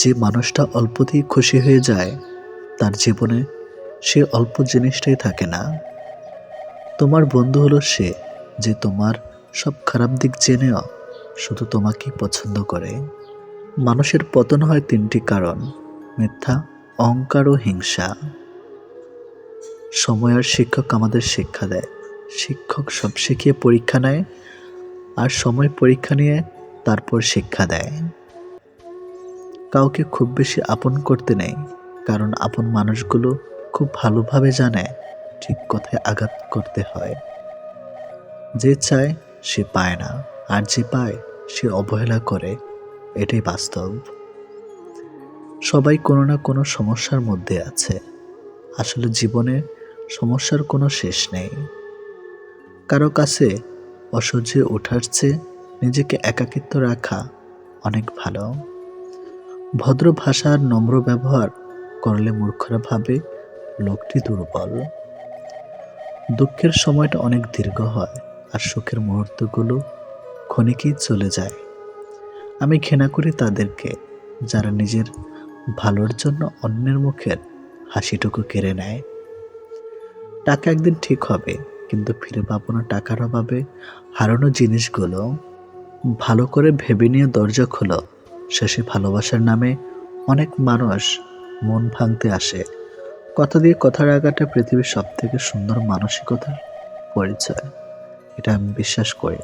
যে মানুষটা অল্পতেই খুশি হয়ে যায়, তার জীবনে সে অল্প জিনিসটাই থাকে না। তোমার বন্ধু হলো সে যে তোমার সব খারাপ দিক জেনেও শুধু তোমাকেই পছন্দ করে। মানুষের পতন হয় তিনটি কারণ: মিথ্যা, অহংকার ও হিংসা। সময় আর শিক্ষক আমাদের শিক্ষা দেয়। শিক্ষক সব শিখিয়ে পরীক্ষা নেয়, আর সময় পরীক্ষা নিয়ে তারপর শিক্ষা দেয়। কাউকে খুব বেশি আপন করতে নেই, কারণ আপন মানুষগুলো খুব ভালোভাবে জানে ঠিক কোথায় আঘাত করতে হয়। যে চায় সে পায় না, আর যে পায় সে অবহেলা করে, এটাই বাস্তব। সবাই কোনো না কোনো সমস্যার মধ্যে আছে। আসলে জীবনে সমস্যার কোনো শেষ নেই। কারো কাছে অসহ্যে ওঠার চেয়ে নিজেকে একাকিত্ব রাখা অনেক ভালো। ভদ্র ভাষা আর নম্র ব্যবহার করলে মূর্খরা ভাবে লোকটি দুর্বল। দুঃখের সময়টা অনেক দীর্ঘ হয়, আর সুখের মুহূর্তগুলো ক্ষণিকেই চলে যায়। আমি ঘৃণা করি তাদেরকে যারা নিজের ভালোর জন্য অন্যের মুখের হাসিটুকু কেড়ে নেয়। টাকা একদিন ঠিক হবে, কিন্তু ফিরে পাবো না টাকার অভাবে হারানো জিনিসগুলো। ভালো করে ভেবে নিয়ে দরজা খোলো। শেষে ভালোবাসার নামে অনেক মানুষ মন ভাঙতে আসে। কথা দিয়ে কথা রাখাটা পৃথিবীর সব থেকে সুন্দর মানসিকতার পরিচয়। এটা আমি বিশ্বাস করি।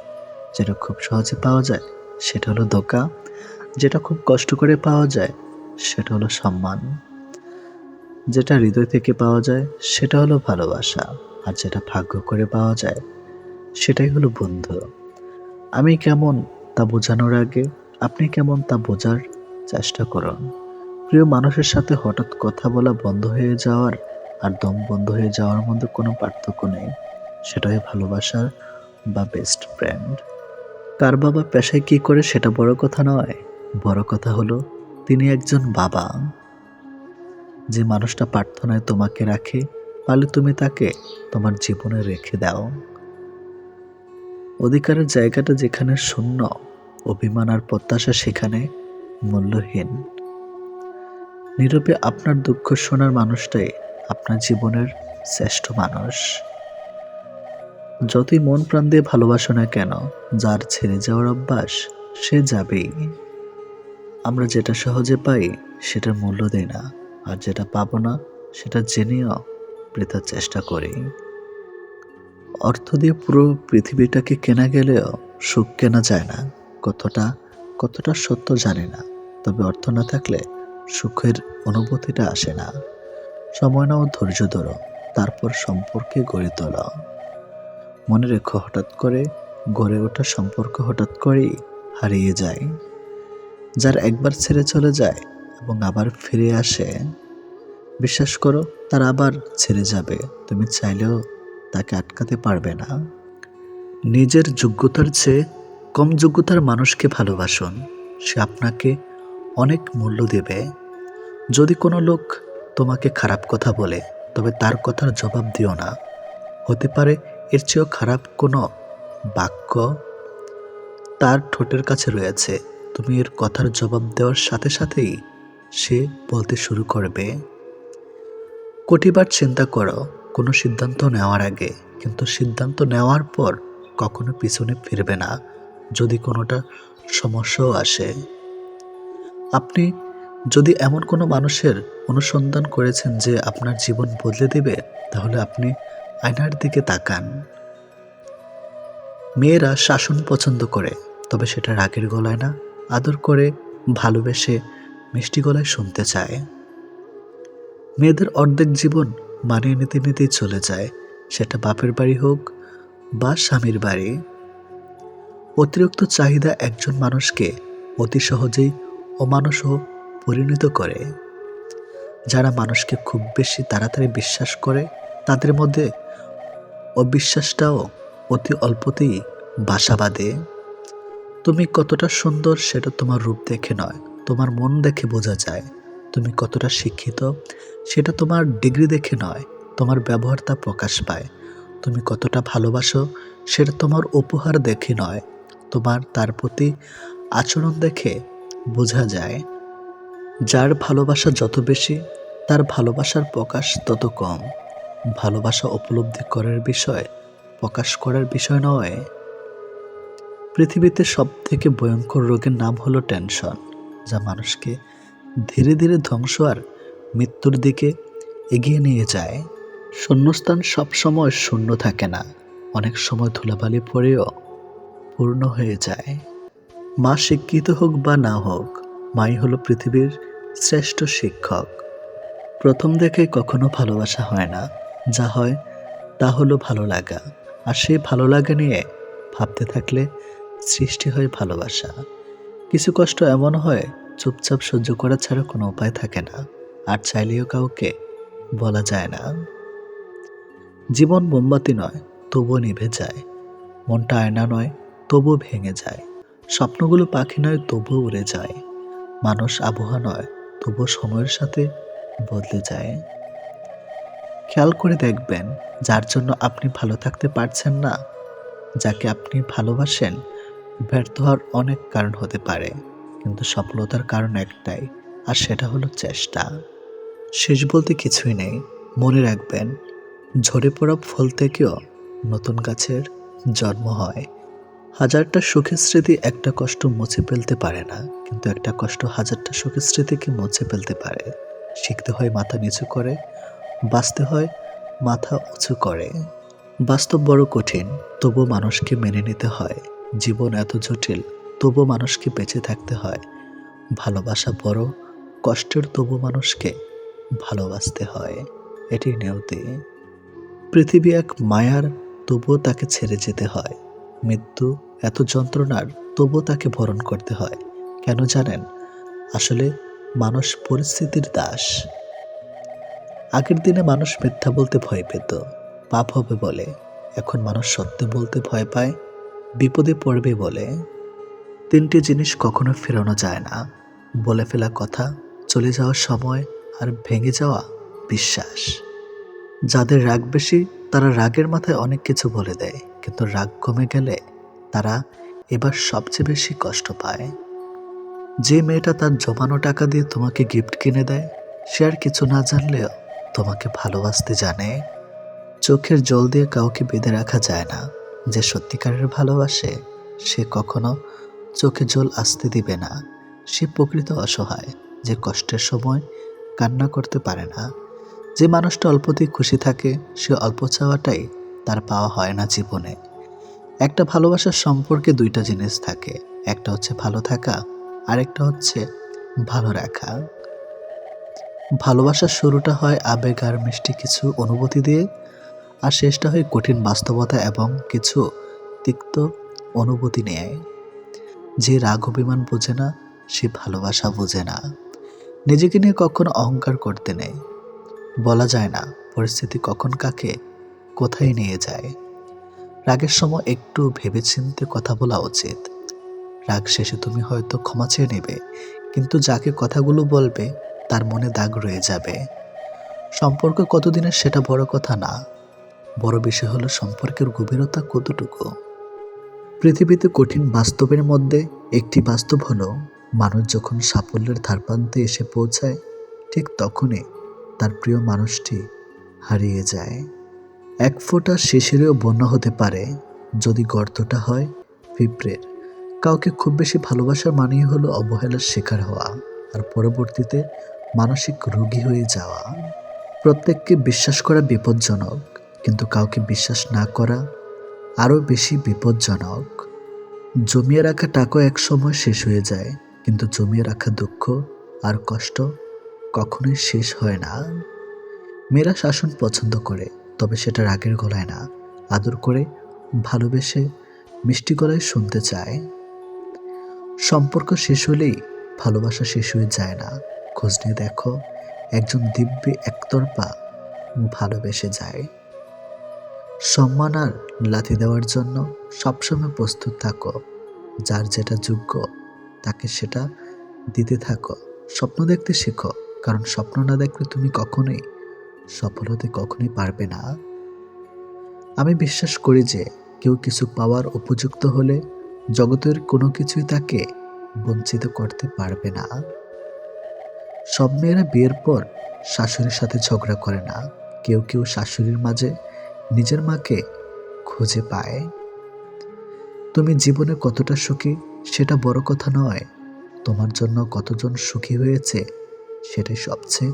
যেটা খুব সহজে পাওয়া যায় সেটা হলো ধোঁকা, যেটা খুব কষ্ট করে পাওয়া যায় সেটা হলো সম্মান, যেটা হৃদয় থেকে পাওয়া যায় সেটা হলো ভালোবাসা, আর যেটা ভাগ্য করে পাওয়া যায় সেটাই হলো বন্ধু। আমি কেমন তা বোঝানোর আগে আপনি কেমন তা বোঝার চেষ্টা করুন। প্রিয় মানুষের সাথে হঠাৎ কথা বলা বন্ধ হয়ে যাওয়ার আর দম বন্ধ হয়ে যাওয়ার মধ্যে কোনো পার্থক্য নেই। সেটাই ভালোবাসার বা বেস্ট ফ্রেন্ড। কার বাবা পেশায় কি করে সেটা বড় কথা নয়, বড় কথা হলো তিনি একজন বাবা। যে মানুষটা প্রার্থনায় তোমাকে রাখে, পারলে তুমি তাকে তোমার জীবনে রেখে দাও। অধিকারের জায়গাটা যেখানে শূন্য, অভিমান আর প্রত্যাশা সেখানে মূল্যহীন। নীরবে আপনার দুঃখ শোনার মানুষটাই আপনার জীবনের শ্রেষ্ঠ মানুষ। যতই মন প্রাণ দিয়ে ভালোবাসো না কেন, যার ছেড়ে যাওয়ার অভ্যাস সে যাবেই। আমরা যেটা সহজে পাই সেটার মূল্য দেই না, আর যেটা পাবো না সেটা জেনেও বৃথার চেষ্টা করি। অর্থ দিয়ে পুরো পৃথিবীটাকে কেনা গেলেও সুখ কেনা যায় না। কতটা কতটা সত্য জানি না, তবে অর্থ না থাকলে সুখের অনুভূতিটা আসে না। সময় নাও, ধৈর্য ধরো, তারপর সম্পর্কে গড়ে তোলো। মনে রেখো, হঠাৎ করে গড়ে ওঠা সম্পর্ক হঠাৎ করেই হারিয়ে যায়। যার একবার ছেড়ে চলে যায় এবং আবার ফিরে আসে, বিশ্বাস করো তার আবার ছেড়ে যাবে, তুমি চাইলেও তাকে আটকাতে পারবে না। নিজের যোগ্যতার চেয়ে কম যোগ্যতার মানুষকে ভালোবাসুন, সে আপনাকে অনেক মূল্য দেবে। যদি কোনো লোক তোমাকে খারাপ কথা বলে, তবে তার কথার জবাব দিও না। হতে পারে এর চেয়েও খারাপ কোনো বাক্য তার ঠোঁটের কাছে রয়েছে। তুমি এর কথার জবাব দেওয়ার সাথে সাথেই সে বলতে শুরু করবে। কোটিবার চিন্তা করো কোনো সিদ্ধান্ত নেওয়ার আগে, কিন্তু সিদ্ধান্ত নেওয়ার পর কখনো পিছনে ফিরবে না যদি কোনোটা সমস্যাও আসে। আপনি যদি এমন কোনো মানুষের অনুসন্ধান করেছেন যে আপনার জীবন বদলে দেবে, তাহলে আপনি আয়নার দিকে তাকান। মেয়েরা শাসন পছন্দ করে, তবে সেটা রাগের গলায় না, আদর করে ভালোবেসে মিষ্টি গলায় শুনতে চায়। মেয়েদের অর্ধেক জীবন মানিয়ে নিতে নিতেই চলে যায়, সেটা বাপের বাড়ি হোক বা স্বামীর বাড়ি। অতিরিক্ত চাহিদা একজন মানুষকে অতি সহজেই অমানুষও পরিণত করে। যারা মানুষকে খুব বেশি তাড়াতাড়ি বিশ্বাস করে, তাদের মধ্যে অবিশ্বাসটাও অতি অল্পতেই বাসা বাঁধে। তুমি কতটা সুন্দর সেটা তোমার রূপ দেখে নয়, তোমার মন দেখে বোঝা যায়। তুমি কতটা শিক্ষিত সেটা তোমার ডিগ্রি দেখে নয়, তোমার ব্যবহার তা প্রকাশ পায়। তুমি কতটা ভালোবাসো সেটা তোমার উপহার দেখে নয়, তোমার তার প্রতি আচরণ দেখে বোঝা যায়। যার ভালোবাসা যত বেশি, তার ভালোবাসার প্রকাশ তত কম। ভালোবাসা উপলব্ধি করার বিষয়, প্রকাশ করার বিষয় নয়। পৃথিবীতে সবথেকে ভয়ঙ্কর রোগের নাম হলো টেনশন, যা মানুষকে ধীরে ধীরে ধ্বংস আর মৃত্যুর দিকে এগিয়ে নিয়ে যায়। শূন্যস্থান সবসময় শূন্য থাকে না, অনেক সময় ধুলাবালি পড়েও পূর্ণ হয়ে যায়। মা শিক্ষিত হোক বা না হোক, মাই হলো পৃথিবীর শ্রেষ্ঠ শিক্ষক। প্রথম দেখে কখনো ভালোবাসা হয় না, যা হয় তা হলো ভালো লাগা। আর সেই ভালো লাগা নিয়ে ভাবতে থাকলে সৃষ্টি হয় ভালোবাসা। কিছু কষ্ট এমন হয়, চুপচাপ সহ্য করা ছাড়া কোনো উপায় থাকে না, আর চাইলেও কাউকে বলা যায় না। জীবন মোমবাতি নয়, তবুও নিভে যায়। মনটা আয়না নয়, তবুও ভেঙে যায়। স্বপ্নগুলো পাখি নয়, তবুও উড়ে যায়। মানুষ আবহাওয়া নয়, তবুও সময়ের সাথে বদলে যায়। খেয়াল করে দেখবেন, যার জন্য আপনি ভালো থাকতে পারছেন না, যাকে আপনি ভালোবাসেন, ব্যর্থ হওয়ার অনেক কারণ হতে পারে, কিন্তু সফলতার কারণ একটাই, আর সেটা হলো চেষ্টা। শেষ বলতে কিছুই নেই। মনে রাখবেন, ঝরে পড়া ফল থেকেও নতুন গাছের জন্ম হয়। হাজারটা সুখের স্মৃতি একটা কষ্ট মুছে ফেলতে পারে না, কিন্তু একটা কষ্ট হাজারটা সুখের স্মৃতিকে মুছে ফেলতে পারে। শিখতে হয় মাথা নিচু করে, বাঁচতে হয় মাথা উঁচু করে। বাস্তব বড় কঠিন, তবু মানুষকে মেনে নিতে হয়। জীবন এত জটিল, তবু মানুষকে বেঁচে থাকতে হয়। ভালোবাসা বড় কষ্টের, তবু মানুষকে ভালোবাসতে হয়। এটি নিয়তি। পৃথিবী এক মায়ার, তবুও তাকে ছেড়ে যেতে হয়। মৃত্যু এত যন্ত্রণার, তবুও তাকে বরণ করতে হয়। কেন জানেন? আসলে মানুষ পরিস্থিতির দাস। আগের দিনে মানুষ মিথ্যা বলতে ভয় পেত, পাপ হবে বলে। এখন মানুষ সত্য বলতে ভয় পায়, বিপদে পড়বে বলে। তিনটি জিনিস কখনো ফেরানো যায় না: বলে ফেলা কথা, চলে যাওয়ার সময়, আর ভেঙে যাওয়া বিশ্বাস। যাদের রাগ বেশি, তারা রাগের মাথায় অনেক কিছু বলে দেয়, কিন্তু রাগ কমে গেলে তারা এবার সবচেয়ে বেশি কষ্ট পায়। যে মেয়েটা তার জমানো টাকা দিয়ে তোমাকে গিফট কিনে দেয়, সে আর কিছু না জানলেও তোমাকে ভালোবাসতে জানে। চোখের জল দিয়ে কাউকে বেঁধে রাখা যায় না। যে সত্যিকারের ভালোবাসে, সে কখনো চোখে জল আসতে দিবে না। সে প্রকৃত অসহায়, যে কষ্টের সময় কান্না করতে পারে না। যে মানুষটা অল্পতেই খুশি থাকে, সে অল্প চাওয়াটাই তার পাওয়া হয় না জীবনে। একটা ভালোবাসার সম্পর্কে দুইটা জিনিস থাকে, একটা হচ্ছে ভালো থাকা, আর একটা হচ্ছে ভালো রাখা। ভালোবাসার শুরুটা হয় আবেগ আর মিষ্টি কিছু অনুভূতি দিয়ে, আর শেষটা হয় কঠিন বাস্তবতা এবং কিছু তিক্ত অনুভূতি নিয়ে। যে রাগ অভিমান বোঝে না, সে ভালোবাসা বোঝে না। নিজেকে নিয়ে কখনো অহংকার করতে নেই। বলা যায় না পরিস্থিতি কখন কাকে কোথায় নিয়ে যায়। রাগের সময় একটু ভেবেচিন্তে কথা বলা উচিত। রাগ শেষে তুমি হয়তো ক্ষমা চেয়ে নেবে, কিন্তু যাকে কথাগুলো বলবে তার মনে দাগ রয়ে যাবে। সম্পর্ক কতদিনের সেটা বড় কথা না, বড় বিষয় হলো সম্পর্কের গভীরতা কতটুকু। পৃথিবীতে কঠিন বাস্তবের মধ্যে একটি বাস্তব হলো, মানুষ যখন সাফল্যের ধারপ্রান্তে এসে পৌঁছায়, ঠিক তখনই তার প্রিয় মানুষটি হারিয়ে যায়। এক ফোঁটা শিশিরেও বন্যা হতে পারে, যদি গর্তটা হয় পিঁপড়ের। কাউকে খুব বেশি ভালোবাসার মানেই হলো অবহেলার শিকার হওয়া, আর পরবর্তীতে মানসিক রোগী হয়ে যাওয়া। প্রত্যেককে বিশ্বাস করা বিপজ্জনক, কিন্তু কাউকে বিশ্বাস না করা আরও বেশি বিপজ্জনক। জমিয়ে রাখা টাকা এক সময় শেষ হয়ে যায়, কিন্তু জমিয়ে রাখা দুঃখ আর কষ্ট কখনোই শেষ হয় না। মেয়েরা শাসন পছন্দ করে, তবে সেটা রাগের গলায় না, আদর করে, ভালোবেসে, মিষ্টি গলায় শুনতে চায়। সম্পর্ক শেষ হলেই ভালোবাসা শেষ হয়ে যায় না। খোঁজ নিয়ে দেখো, একজন দিব্যি একতরফা ভালোবেসে যায়। সম্মান আর লাথি দেওয়ার জন্য সবসময় প্রস্তুত থাকো। যার যেটা যোগ্য, তাকে সেটা দিতে থাকো। স্বপ্ন দেখতে শেখো, কারণ স্বপ্ন না দেখলে তুমি কখনোই সফল হতে কখনোই পারবে না। আমি বিশ্বাস করি যে কেউ কিছু পাওয়ার উপযুক্ত হলে জগতের কোনো কিছুই তাকে বঞ্চিত করতে পারবে না। সব মেয়েরা বিয়ের পর শাশুড়ির সাথে ঝগড়া করে না। কেউ কেউ শাশুড়ির মাঝে নিজের মাকে খুঁজে পায়। তুমি জীবনে কতটা সুখী সেটা বড় কথা নয়, তোমার জন্য কতজন সুখী হয়েছে সেটাই সবচেয়ে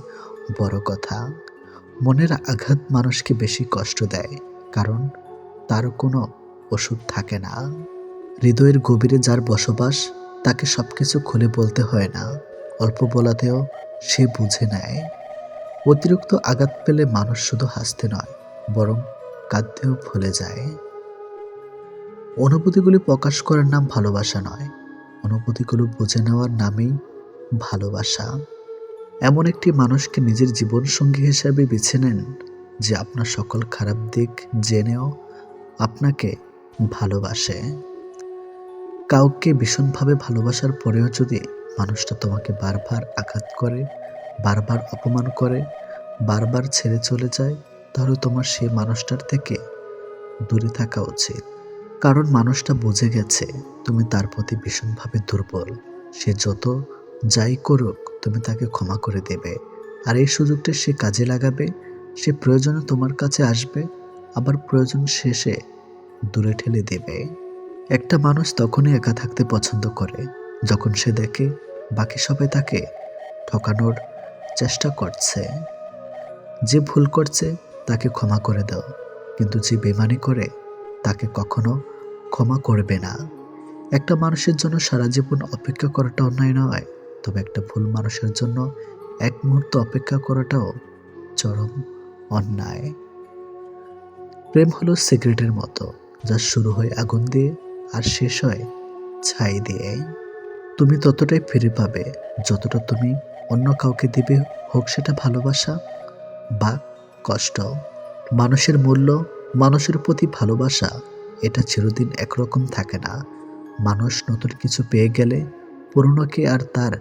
বড় কথা। মনের আঘাত মানুষকে বেশি কষ্ট দেয়, কারণ তার কোনো ওষুধ থাকে না। হৃদয়ের গভীরে যার বসবাস, তাকে সবকিছু খুলে বলতে হয় না, অল্প বলাতেও সে বুঝে নেয়। অতিরিক্ত আঘাত পেলে মানুষ শুধু হাসতে নয়, বরং কাঁদতেও ভুলে যায়। অনুভূতিগুলি প্রকাশ করার নাম ভালোবাসা নয়, অনুভূতিগুলো বুঝে নেওয়ার নামেই ভালোবাসা। এমন একটি মানুষকে নিজের জীবনসঙ্গী হিসাবে বেছে নেন, যে আপনার সকল খারাপ দিক জেনেও আপনাকে ভালোবাসে। কাউকে ভীষণভাবে ভালোবাসার পরেও যদি মানুষটা তোমাকে বারবার আঘাত করে, বারবার অপমান করে, বারবার ছেড়ে চলে যায়, তাহলে তোমার সেই মানুষটার থেকে দূরে থাকা উচিত। কারণ মানুষটা বুঝে গেছে তুমি তার প্রতি ভীষণভাবে দুর্বল। সে যত যাই করুক তুমি তাকে ক্ষমা করে দেবে, আর এই সুযোগটা সে কাজে লাগাবে। সে প্রয়োজনে তোমার কাছে আসবে, আবার প্রয়োজন শেষে দূরে ঠেলে দেবে। একটা মানুষ তখনই একা থাকতে পছন্দ করে যখন সে দেখে বাকি সবাই তাকে ঠকানোর চেষ্টা করছে। যে ভুল করছে তাকে ক্ষমা করে দাও, কিন্তু যে বেমানি করে তাকে কখনো ক্ষমা করবে না। একটা মানুষের জন্য সারা জীবন অপেক্ষা করাটা অন্যায় নয়, তবে একটা ভুল মানুষের জন্য এক মুহূর্ত অপেক্ষা করাটাও চরম অন্যায়। প্রেম হলো সিগারেটের মতো, যা শুরু হয় আগুন দিয়ে আর শেষ হয় ছাই দিয়ে। তুমি ততটাই ফিরে পাবে যতটা তুমি অন্য কাউকে দিবে, হোক সেটা ভালোবাসা বা কষ্ট। মানুষের মূল্য, মানুষের প্রতি ভালোবাসা, এটা চিরদিন একরকম থাকে না। মানুষ নতুন কিছু পেয়ে গেলে পুরনোকে আর তার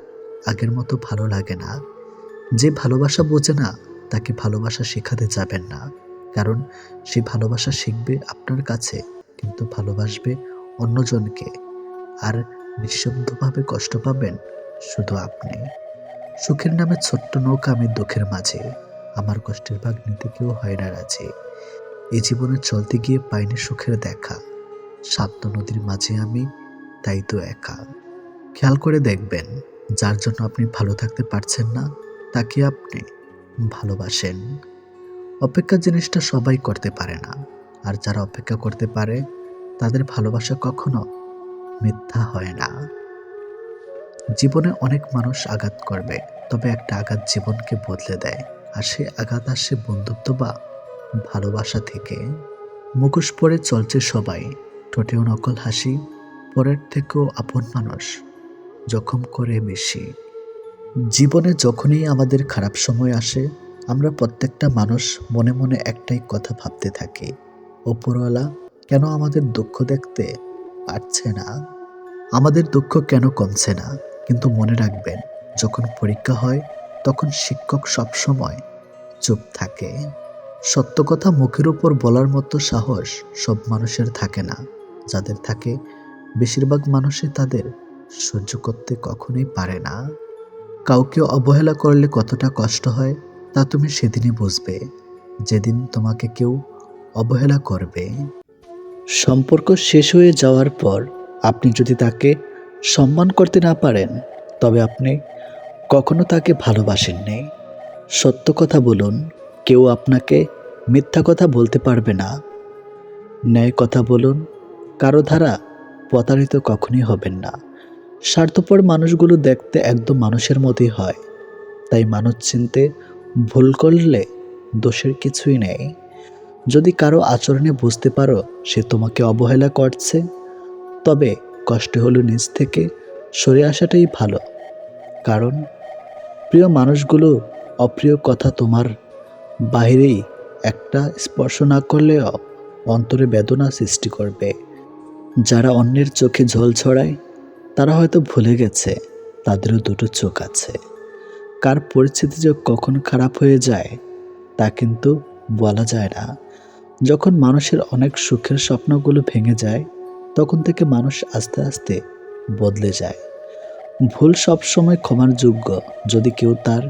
আগের মতো ভালো লাগে না। যে ভালোবাসা বোঝে না তাকে ভালোবাসা শেখাতে যাবেন না, কারণ সে ভালোবাসা শিখবে আপনার কাছে, কিন্তু ভালোবাসবে অন্যজনকে। আর নিঃশব্দভাবে কষ্ট পাবেন শুধু আপনি। সুখের নামে ছোট্ট নৌকা আমি দুঃখের মাঝে, আমার কষ্টের ভাগ নিতে কেউ হয় না রাজি। এই জীবনে চলতে গিয়ে পাইনি সুখের দেখা, শান্ত নদীর মাঝে আমি তাই তো একা। খেয়াল করে দেখবেন, যার জন্য আপনি ভালো থাকতে পারছেন না তাকে আপনি ভালোবাসেন। অপেক্ষা জিনিসটা সবাই করতে পারে না, আর যারা অপেক্ষা করতে পারে তাদের ভালোবাসা কখনো মিথ্যা হয় না। জীবনে অনেক মানুষ আঘাত করবে, তবে একটা আঘাত জীবনকে বদলে দেয়, আর সে আঘাত আসে বন্ধুত্ব বা ভালোবাসা থেকে। মুখোশ পরে চলছে সবাই, ঠোঁটেও নকল হাসি, পরের থেকেও আপন মানুষ জখম করে বেশি। জীবনে যখনই আমাদের খারাপ সময় আসে, আমরা প্রত্যেকটা মানুষ মনে মনে একটাই কথা ভাবতে থাকি, ওপরওয়ালা কেন আমাদের দুঃখ দেখতে পারছে না, আমাদের দুঃখ কেন কমছে না। কিন্তু মনে রাখবেন, যখন পরীক্ষা হয় তখন শিক্ষক সবসময় চুপ থাকে। সত্য কথা মুখের উপর বলার মতো সাহস সব মানুষের থাকে না, যাদের থাকে বেশিরভাগ মানুষই তাদের সহ্য করতে কখনোই পারে না। কাউকে অবহেলা করলে কতটা কষ্ট হয় তা তুমি সেদিনই বুঝবে, যেদিন তোমাকে কেউ অবহেলা করবে। সম্পর্ক শেষ হয়ে যাওয়ার পর আপনি যদি তাকে সম্মান করতে না পারেন, তবে আপনি কখনো তাকে ভালোবাসেননি। সত্য কথা বলুন, কেউ আপনাকে মিথ্যা কথা বলতে পারবে না। ন্যায় কথা বলুন, কারো দ্বারা প্রতারিত কখনোই হবেন না। স্বার্থপর মানুষগুলো দেখতে একদম মানুষের মতোই হয়, তাই মানুষ চিনতে ভুল করলে দোষের কিছুই নেই। যদি কারো আচরণে বুঝতে পারো সে তোমাকে অবহেলা করছে, তবে কষ্ট হলো নিজ থেকে সরে আসাটাই ভালো। কারণ প্রিয় মানুষগুলো অপ্রিয় কথা তোমার বাহিরেই একটা স্পর্শ না করলেও অন্তরে বেদনা সৃষ্টি করবে। যারা অন্যের চোখে জল ছড়ায় তারা হয়তো ভুলে গেছে তাদেরও দুটো চোখ আছে। কার পরিস্থিতি যে কখন খারাপ হয়ে যায় তা কিন্তু বলা যায় না। যখন মানুষের অনেক সুখের স্বপ্নগুলো ভেঙে যায়, তখন থেকে মানুষ আস্তে আস্তে বদলে যায়। ভুল সবসময় ক্ষমার যোগ্য যদি কেউ তার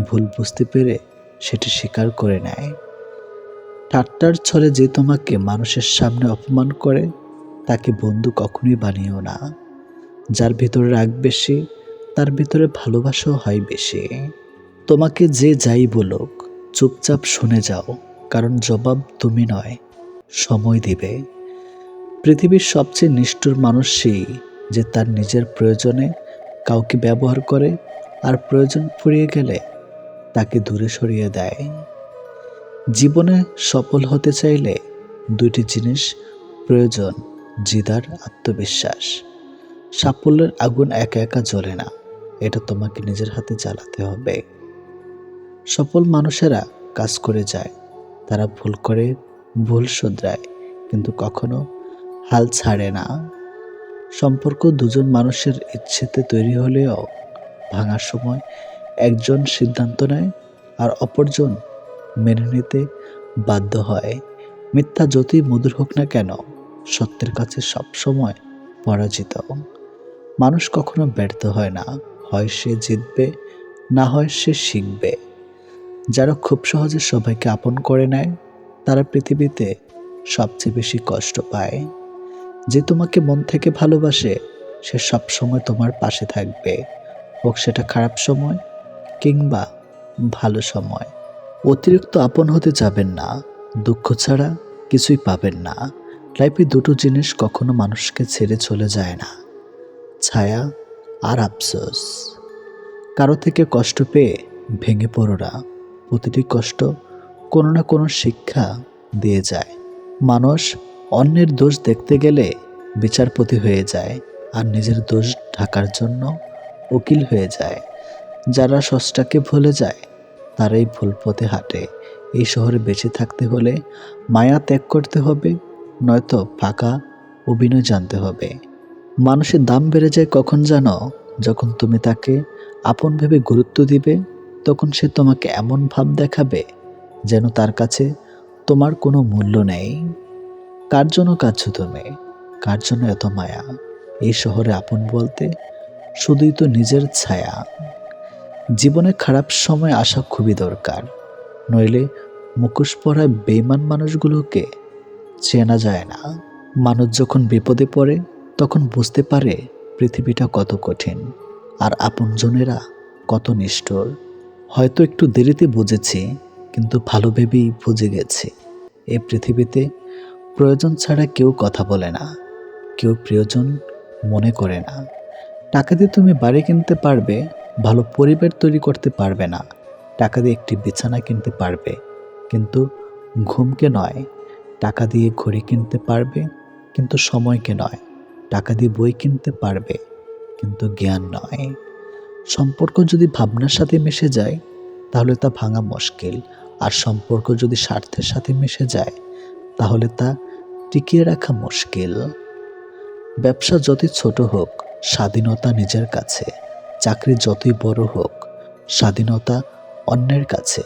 ভুল বুঝতে পেরে সেটি স্বীকার করে নেয়। ঠাট্টার ছলে যে তোমাকে মানুষের সামনে অপমান করে তাকে বন্ধু কখনোই বানিও না। যার ভিতরে রাগ বেশি তার ভিতরে ভালোবাসাও হয় বেশি। তোমাকে যে যাই বলুক চুপচাপ শুনে যাও, কারণ জবাব তুমি নয়, সময় দিবে। পৃথিবীর সবচেয়ে নিষ্ঠুর মানুষ সেই যে তার নিজের প্রয়োজনে কাউকে ব্যবহার করে আর প্রয়োজন ফুরিয়ে গেলে তাকে দূরে সরিয়ে দেয়। জীবনে সফল হতে চাইলে দুইটি জিনিস প্রয়োজন: জিদ আর আত্মবিশ্বাস। সাফল্যের আগুন একা একা জ্বলে না, এটা তোমাকে নিজের হাতে জ্বালাতে হবে। সফল মানুষেরা কাজ করে যায়, তারা ভুল করে, ভুল শুধরায়, কিন্তু কখনো হাল ছাড়ে না। সম্পর্ক দুজন মানুষের ইচ্ছেতে তৈরি হলেও ভাঙার সময় একজন সিদ্ধান্ত নেয় আর অপরজন মেনে নিতে বাধ্য হয়। মিথ্যা যতই মধুর হোক না কেন, সত্যের কাছে সবসময় পরাজিত। মানুষ কখনো ব্যর্থ হয় না, হয় সে জিতবে, না হয় সে শিখবে। যারা খুব সহজে সবাইকে আপন করে নেয় তারা পৃথিবীতে সবচেয়ে বেশি কষ্ট পায়। যে তোমাকে মন থেকে ভালোবাসে সে সবসময় তোমার পাশে থাকবে, হোক সেটা খারাপ সময় কিংবা ভালো সময়। অতিরিক্ত আপন হতে যাবেন না, দুঃখ ছাড়া কিছুই পাবেন না। লাইফে দুটো জিনিস কখনো মানুষকে ছেড়ে চলে যায় না: ছায়া আর আফসোস। কারো থেকে কষ্ট পেয়ে ভেঙে পড়ো না, প্রতিটি কষ্ট কোনো না কোনো শিক্ষা দিয়ে যায়। মানুষ অন্যের দোষ দেখতে গেলে বিচারপতি হয়ে যায় আর নিজের দোষ ঢাকার জন্য উকিল হয়ে যায়। যারা স্রষ্টাকে ভুলে যায় তারাই ভুল পথে হাঁটে। এই শহরে বেঁচে থাকতে হলে মায়া ত্যাগ করতে হবে, নয়তো ফাঁকা অভিনয় জানতে হবে। মানুষের দাম বেড়ে যায় কখন জানো? যখন তুমি তাকে আপন ভেবে গুরুত্ব দিবে, তখন সে তোমাকে এমন ভাব দেখাবে যেন তার কাছে তোমার কোনো মূল্য নেই। কার জন্য কাঁদছো তুমি? কার জন্য এত মায়া? এই শহরে আপন বলতে শুধুই তো নিজের ছায়া। জীবনে খারাপ সময় আসা খুবই দরকার, নইলে মুখোশ পরা বেইমান মানুষগুলোকে চেনা যায় না। মানুষ যখন বিপদে পড়ে তখন বুঝতে পারে পৃথিবীটা কত কঠিন আর আপনজনেরা কত নিষ্ঠুর। হয়তো একটু দেরিতে বুঝেছি, কিন্তু ভালো ভেবেই বুঝে গেছি। এই পৃথিবীতে প্রয়োজন ছাড়া কেউ কথা বলে না, কেউ প্রিয়জন মনে করে না। টাকা দিয়ে তুমি বাড়ি কিনতে পারবে, ভালো পরিবার তৈরি করতে পারবে না। টাকা দিয়ে একটি বিছানা কিনতে পারবে, কিন্তু ঘুমকে নয়। টাকা দিয়ে ঘড়ি কিনতে পারবে, কিন্তু সময়কে নয়। টাকা দিয়ে বই কিনতে পারবে, কিন্তু জ্ঞান নয়। সম্পর্ক যদি ভাবনার সাথে মিশে যায় তাহলে তা ভাঙা মুশকিল, আর সম্পর্ক যদি স্বার্থের সাথে মিশে যায় তাহলে তা টিকিয়ে রাখা মুশকিল। ব্যবসা যতই ছোট হোক, স্বাধীনতা নিজের কাছে। চাকরি যতই বড় হোক, স্বাধীনতা অন্যের কাছে।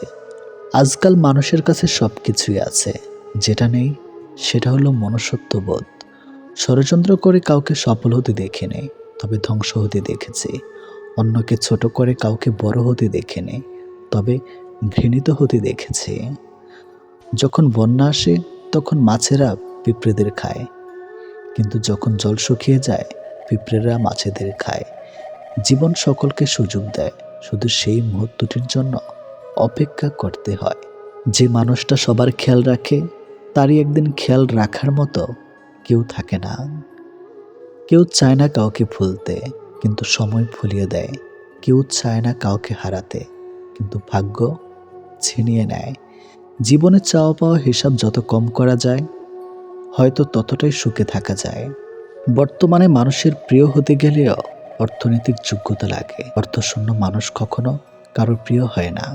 আজকাল মানুষের কাছে সব কিছুই আছে, যেটা নেই সেটা হলো মনুষ্যত্ববোধ। ষড়যন্ত্র করে কাউকে সফল হতে দেখিনি, তবে ধ্বংস হতে দেখেছি। অন্যকে ছোট করে কাউকে বড় হতে দেখিনি, তবে ঘৃণিত হতে দেখেছি। যখন বন্যা আসে তখন মাছেরা পিঁপড়েদের খায়, কিন্তু যখন জল শুকিয়ে যায় পিঁপড়েরা মাছেদের খায়। জীবন সকলকে সুযোগ দেয়, শুধু সেই মুহূর্তটির জন্য অপেক্ষা করতে হয়। যে মানুষটা সবার খেয়াল রাখে তারই একদিন খেয়াল রাখার মতো কেউ থাকে না। কেউ চায় না কাউকে ভুলতে, কিন্তু সময় ভুলিয়ে দেয়। কেউ চায় না কাউকে হারাতে, কিন্তু ভাগ্য ছিনিয়ে নেয়। জীবনে চাওয়া পাওয়া হিসাব যত কম করা যায় হয়তো ততটাই সুখে থাকা যায়। বর্তমানে মানুষের প্রিয় হতে গেলেও অর্থনৈতিক যোগ্যতা লাগে। অর্থশূন্য মানুষ কখনো কারো প্রিয় হয় না।